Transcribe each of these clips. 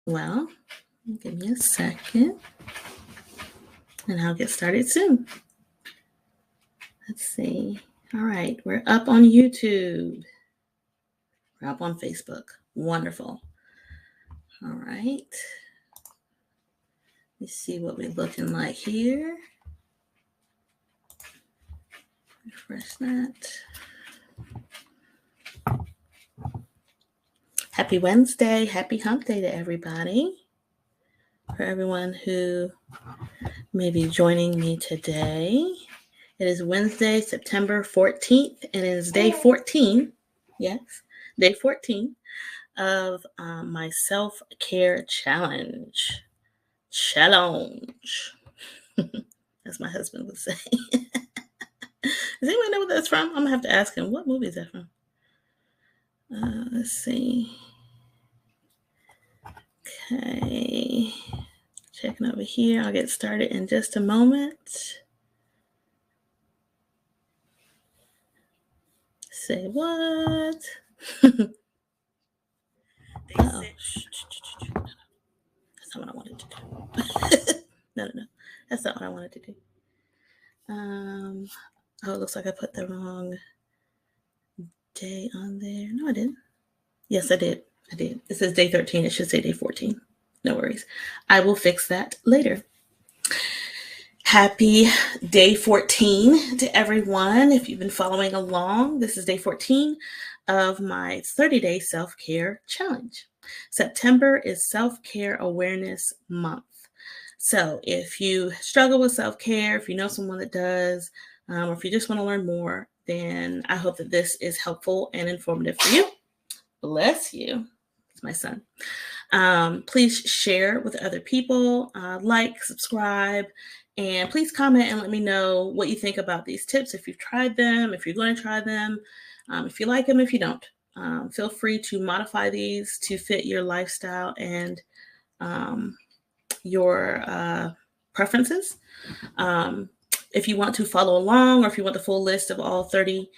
Well, give me a second and I'll get started soon. Let's see. All right, we're up on YouTube. We're up on Facebook. Wonderful. All right. Let's see what we're looking like here. Refresh that. Happy Wednesday. Happy hump day to everybody. For everyone who may be joining me today, it is Wednesday, September 14th, and it is day 14. Yes, day 14 of my self-care challenge. Challenge. As my husband would say. Does anyone know what that's from? I'm going to have to ask him. What movie is that from? Let's see. Okay. Checking over here. I'll get started in just a moment. Say what? Oh. That's not what I wanted to do. No. That's not what I wanted to do. Oh, it looks like I put the wrong day on there. No, I didn't. Yes, I did. It says day 13. It should say day 14. No worries. I will fix that later. Happy day 14 to everyone. If you've been following along, this is day 14 of my 30-day self-care challenge. September is Self-Care Awareness Month. So if you struggle with self-care, if you know someone that does, or if you just want to learn more, then I hope that this is helpful and informative for you. Bless you. It's my son. Please share with other people, like, subscribe, and please comment and let me know what you think about these tips. If you've tried them, if you're going to try them, if you like them, if you don't, feel free to modify these to fit your lifestyle and your preferences. If you want to follow along or if you want the full list of all 30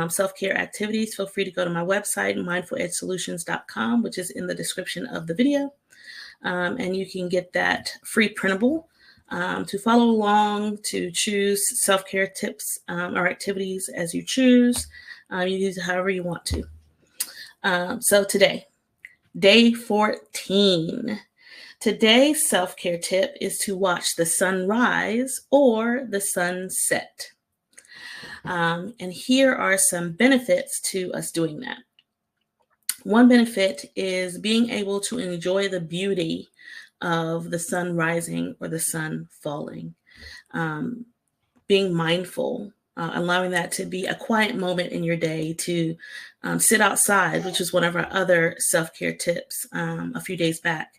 self-care activities, feel free to go to my website, mindfuledgesolutions.com, which is in the description of the video. And you can get that free printable to follow along, to choose self-care tips or activities as you choose. You use it however you want to. So today, day 14. Today's self-care tip is to watch the sunrise or the sunset. And here are some benefits to us doing that. One benefit is being able to enjoy the beauty of the sun rising or the sun falling. Being mindful, allowing that to be a quiet moment in your day to sit outside, which is one of our other self-care tips a few days back.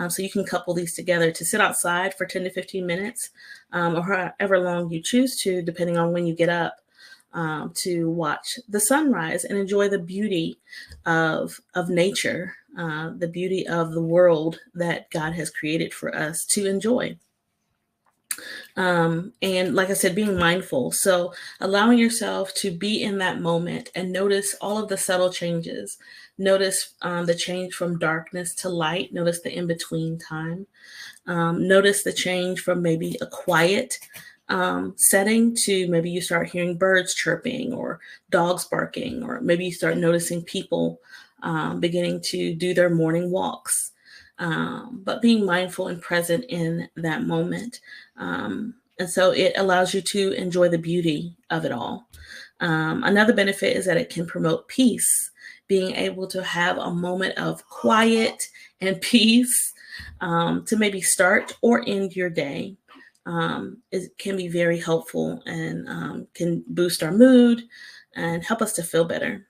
So you can couple these together to sit outside for 10 to 15 minutes or however long you choose to, depending on when you get up, to watch the sunrise and enjoy the beauty of nature, the beauty of the world that God has created for us to enjoy. And like I said, being mindful. So allowing yourself to be in that moment and notice all of the subtle changes. Notice the change from darkness to light. Notice the in-between time. Notice the change from maybe a quiet setting to maybe you start hearing birds chirping or dogs barking, or maybe you start noticing people beginning to do their morning walks. But being mindful and present in that moment. And so it allows you to enjoy the beauty of it all. Another benefit is that it can promote peace. Being able to have a moment of quiet and peace to maybe start or end your day. It can be very helpful and can boost our mood and help us to feel better.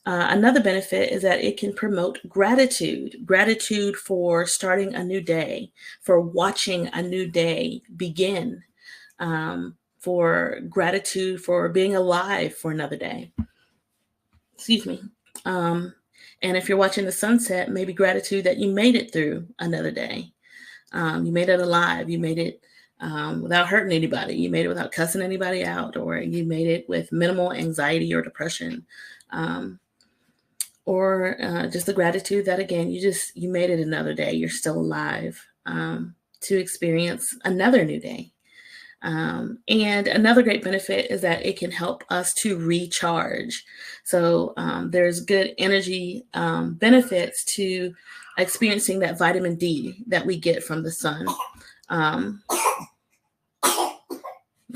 Another benefit is that it can promote gratitude for starting a new day, for watching a new day begin, for gratitude for being alive for another day. Excuse me. And if you're watching the sunset, maybe gratitude that you made it through another day. You made it alive. You made it without hurting anybody. You made it without cussing anybody out, or you made it with minimal anxiety or depression. or just the gratitude that, again, you made it another day. You're still alive to experience another new day. And another great benefit is that it can help us to recharge. So there's good energy benefits to experiencing that vitamin D that we get from the sun. My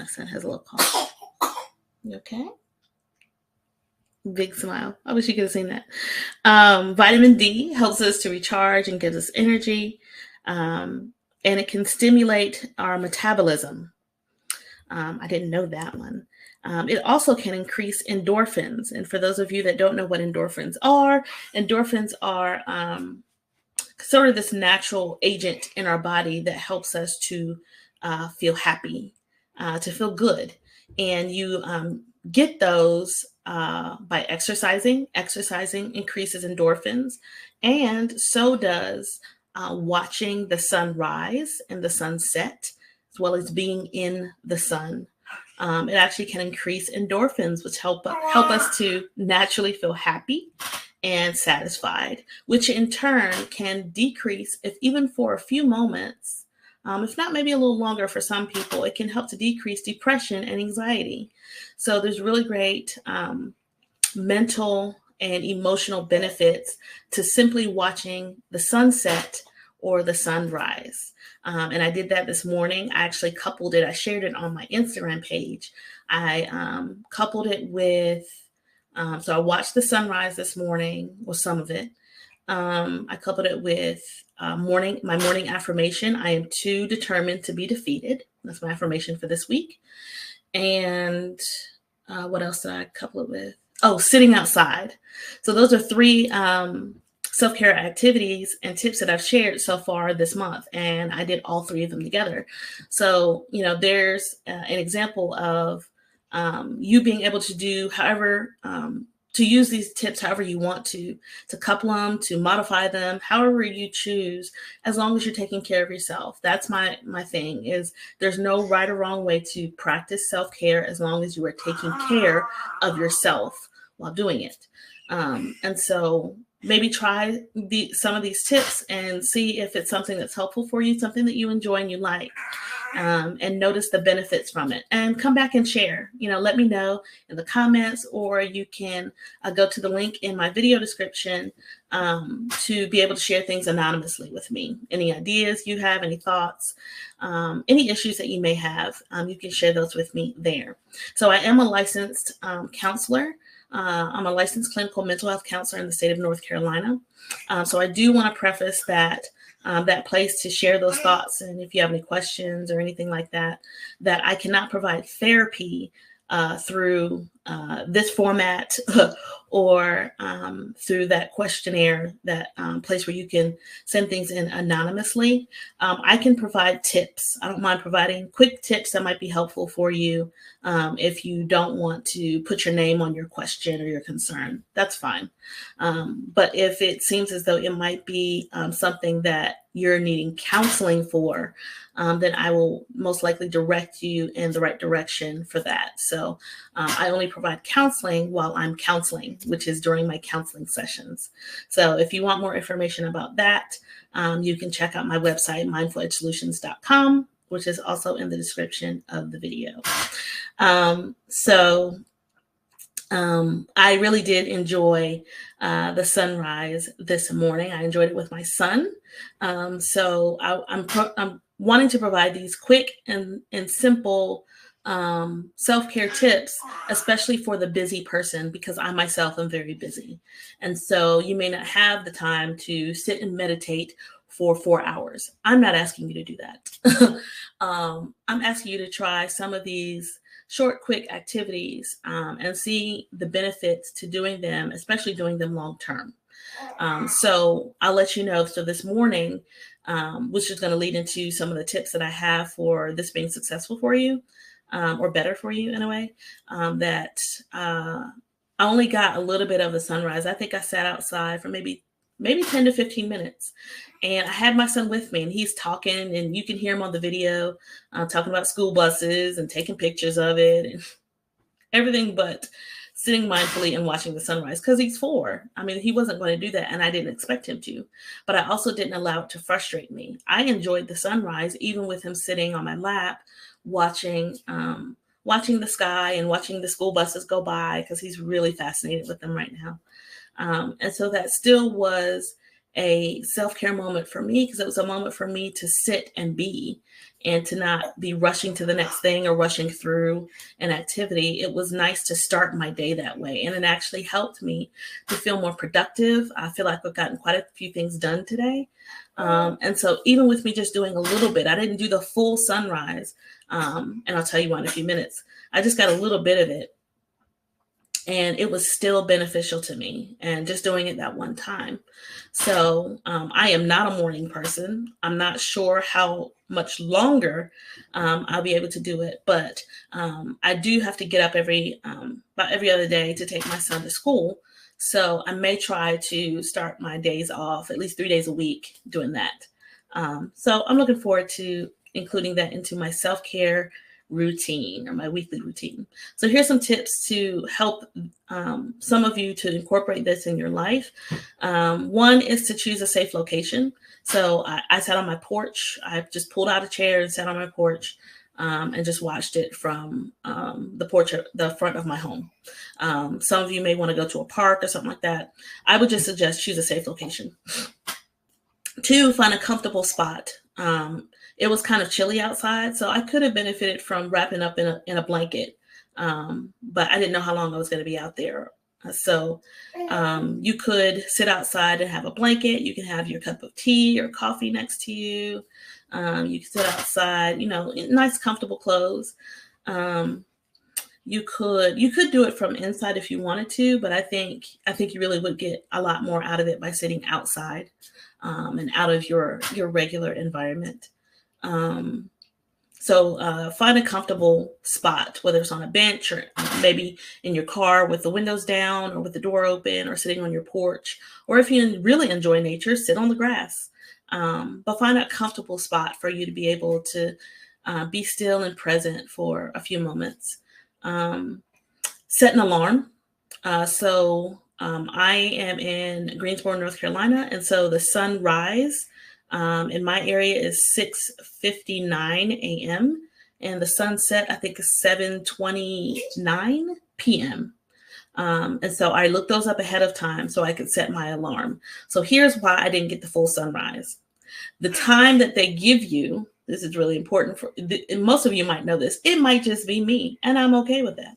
son has a little cough. You okay? Big smile. I wish you could have seen that. Vitamin D helps us to recharge and gives us energy. And it can stimulate our metabolism. I didn't know that one. It also can increase endorphins. And for those of you that don't know what endorphins are sort of this natural agent in our body that helps us to feel happy, to feel good. And you get those by exercising. Exercising increases endorphins, and so does watching the sun rise and the sun set, as well as being in the sun. It actually can increase endorphins, which help us to naturally feel happy and satisfied, which in turn can decrease, if even for a few moments, if not maybe a little longer for some people, it can help to decrease depression and anxiety. So there's really great mental and emotional benefits to simply watching the sunset or the sunrise. And I did that this morning. I actually coupled it. I shared it on my Instagram page. I coupled it with, so I watched the sunrise this morning, or some of it. I coupled it with my morning affirmation. I am too determined to be defeated. That's my affirmation for this week. And what else did I couple it with? Oh, sitting outside. So those are 3 self-care activities and tips that I've shared so far this month. And I did all 3 of them together. So, there's an example of you being able to do to use these tips however you want to couple them, to modify them, however you choose, as long as you're taking care of yourself. That's my thing, is there's no right or wrong way to practice self-care as long as you are taking care of yourself while doing it. And so maybe try some of these tips and see if it's something that's helpful for you, something that you enjoy and you like. And notice the benefits from it, and come back and share. Let me know in the comments, or you can go to the link in my video description to be able to share things anonymously with me. Any ideas you have, any thoughts, any issues that you may have, you can share those with me there. So I am a licensed counselor. I'm a licensed clinical mental health counselor in the state of North Carolina. So I do want to preface that place to share those thoughts. And if you have any questions or anything like that, that I cannot provide therapy through this format or through that questionnaire, that place where you can send things in anonymously. I can provide tips. I don't mind providing quick tips that might be helpful for you if you don't want to put your name on your question or your concern. That's fine. But if it seems as though it might be something that you're needing counseling for, then I will most likely direct you in the right direction for that. So I only provide counseling while I'm counseling, which is during my counseling sessions. So if you want more information about that, you can check out my website, mindfuledgesolutions.com, which is also in the description of the video. I really did enjoy the sunrise this morning. I enjoyed it with my son. I'm wanting to provide these quick and simple self-care tips, especially for the busy person, because I myself am very busy. And so you may not have the time to sit and meditate for 4 hours. I'm not asking you to do that. I'm asking you to try some of these short, quick activities and see the benefits to doing them, especially doing them long term. So I'll let you know. So this morning, which is going to lead into some of the tips that I have for this being successful for you, or better for you in a way, that I only got a little bit of the sunrise. I think I sat outside for maybe 10 to 15 minutes. And I had my son with me, and he's talking, and you can hear him on the video talking about school buses and taking pictures of it and everything but sitting mindfully and watching the sunrise because he's 4. I mean, he wasn't going to do that, and I didn't expect him to. But I also didn't allow it to frustrate me. I enjoyed the sunrise, even with him sitting on my lap, watching watching the sky and watching the school buses go by because he's really fascinated with them right now. And so that still was a self-care moment for me because it was a moment for me to sit and be and to not be rushing to the next thing or rushing through an activity. It was nice to start my day that way. And it actually helped me to feel more productive. I feel like I've gotten quite a few things done today. And so even with me just doing a little bit, I didn't do the full sunrise. And I'll tell you why in a few minutes. I just got a little bit of it. And it was still beneficial to me, and just doing it that one time. So I am not a morning person. I'm not sure how much longer I'll be able to do it, but I do have to get up about every other day to take my son to school. So I may try to start my days off at least 3 days a week doing that. So I'm looking forward to including that into my self-care routine or my weekly routine. So here's some tips to help some of you to incorporate this in your life. One is to choose a safe location. So I sat on my porch. I just pulled out a chair and sat on my porch and just watched it from the porch, the front of my home. Some of you may want to go to a park or something like that. I would just suggest choose a safe location. 2, find a comfortable spot. It was kind of chilly outside, so I could have benefited from wrapping up in a blanket, but I didn't know how long I was going to be out there. So you could sit outside and have a blanket. You can have your cup of tea or coffee next to you. You can sit outside, in nice, comfortable clothes. You could do it from inside if you wanted to, but I think you really would get a lot more out of it by sitting outside and out of your regular environment. So find a comfortable spot, whether it's on a bench or maybe in your car with the windows down or with the door open or sitting on your porch. Or if you really enjoy nature, sit on the grass. But find a comfortable spot for you to be able to be still and present for a few moments. Set an alarm. I am in Greensboro, North Carolina, and so the sunrise in my area is 6:59 a.m. and the sunset, I think, is 7:29 p.m. And so I looked those up ahead of time so I could set my alarm. So here's why I didn't get the full sunrise. The time that they give you, this is really important and most of you might know this. It might just be me, and I'm okay with that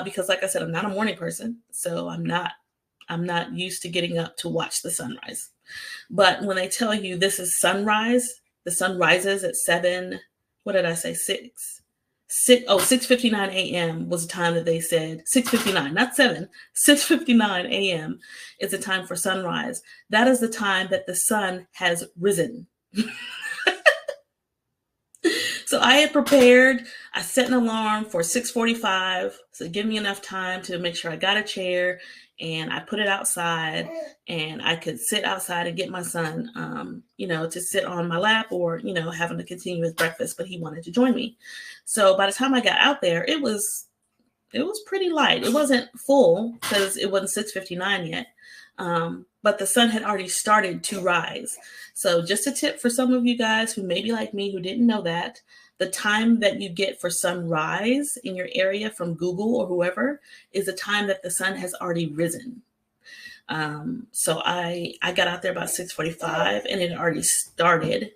because, like I said, I'm not a morning person, so I'm not used to getting up to watch the sunrise. But when they tell you this is sunrise, the sun rises at 6:59 a.m. was the time that they said. 6:59, not 7, 6:59 a.m. is the time for sunrise. That is the time that the sun has risen. So I had prepared, I set an alarm for 6:45, so give me enough time to make sure I got a chair, and I put it outside, and I could sit outside and get my son, to sit on my lap or, having to continue his breakfast, but he wanted to join me. So by the time I got out there, it was pretty light. It wasn't full because it wasn't 6:59 yet. But the sun had already started to rise. So just a tip for some of you guys who may be like me, who didn't know that, the time that you get for sunrise in your area from Google or whoever is the time that the sun has already risen. So I got out there about 6:45 and it already started.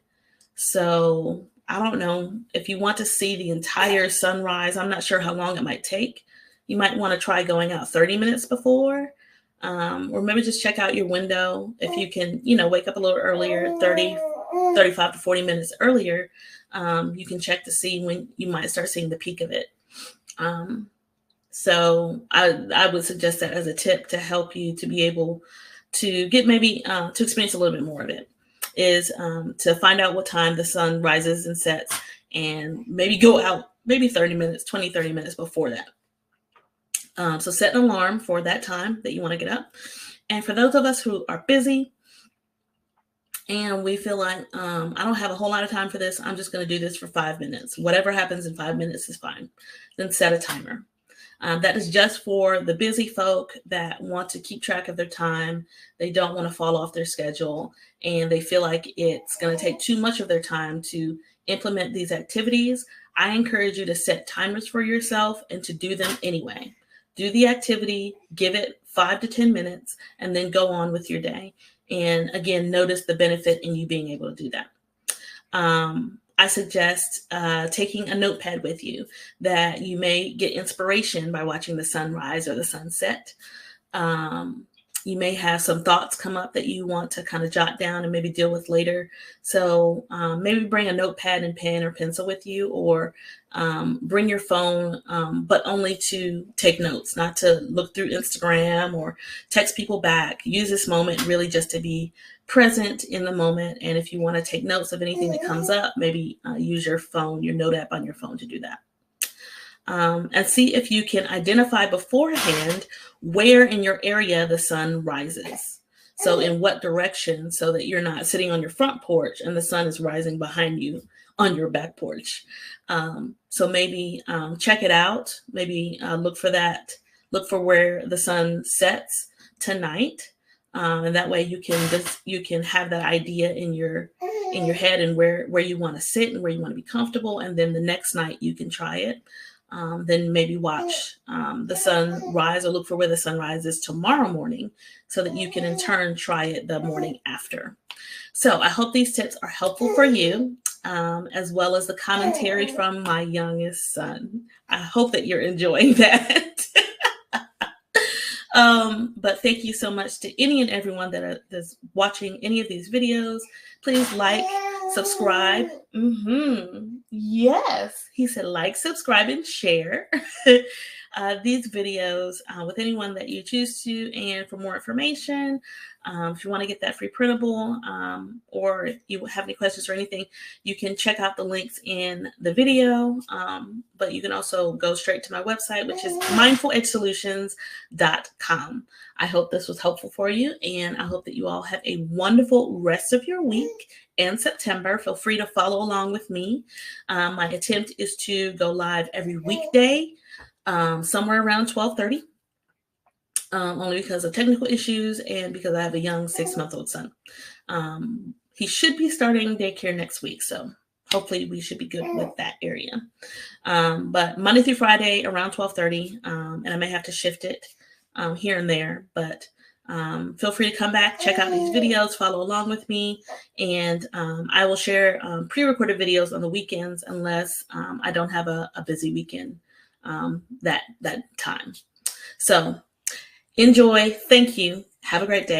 So I don't know if you want to see the entire sunrise. I'm not sure how long it might take. You might want to try going out 30 minutes before. Or maybe just check out your window. If you can, wake up a little earlier, 35 to 40 minutes earlier, you can check to see when you might start seeing the peak of it. So I would suggest that as a tip to help you to be able to get maybe to experience a little bit more of it, is to find out what time the sun rises and sets and maybe go out maybe 30 minutes before that. So set an alarm for that time that you want to get up. And for those of us who are busy and we feel like, I don't have a whole lot of time for this, I'm just going to do this for 5 minutes. Whatever happens in 5 minutes is fine. Then set a timer. That is just for the busy folk that want to keep track of their time. They don't want to fall off their schedule, and they feel like it's going to take too much of their time to implement these activities. I encourage you to set timers for yourself and to do them anyway. Do the activity, give it 5 to 10 minutes, and then go on with your day. And again, notice the benefit in you being able to do that. I suggest taking a notepad with you, that you may get inspiration by watching the sunrise or the sunset. You may have some thoughts come up that you want to kind of jot down and maybe deal with later. So maybe bring a notepad and pen or pencil with you, or bring your phone, but only to take notes, not to look through Instagram or text people back. Use this moment really just to be present in the moment. And if you want to take notes of anything that comes up, maybe use your phone, your note app on your phone to do that. And see if you can identify beforehand where in your area the sun rises. So in what direction, so that you're not sitting on your front porch and the sun is rising behind you on your back porch. So maybe check it out. Maybe look for that. Look for where the sun sets tonight, and that way you can have that idea in your head, and where you want to sit and where you want to be comfortable. And then the next night you can try it. Then maybe watch the sun rise, or look for where the sun rises tomorrow morning, so that you can in turn try it the morning after. So I hope these tips are helpful for you, as well as the commentary from my youngest son. I hope that you're enjoying that. But thank you so much to any and everyone that is watching any of these videos. Please like, subscribe. Yes, he said like, subscribe, and share these videos with anyone that you choose to. And for more information, if you want to get that free printable, or if you have any questions or anything, you can check out the links in the video. But you can also go straight to my website, which is mindfuledgesolutions.com. I hope this was helpful for you, and I hope that you all have a wonderful rest of your week and September. Feel free to follow along with me. My attempt is to go live every weekday, somewhere around 12:30. Only because of technical issues and because I have a young 6-month-old son. He should be starting daycare next week, so hopefully we should be good with that area. But Monday through Friday around 12:30, and I may have to shift it here and there, but feel free to come back, check out these videos, follow along with me, and I will share pre-recorded videos on the weekends unless I don't have a busy weekend that time. So enjoy. Thank you. Have a great day.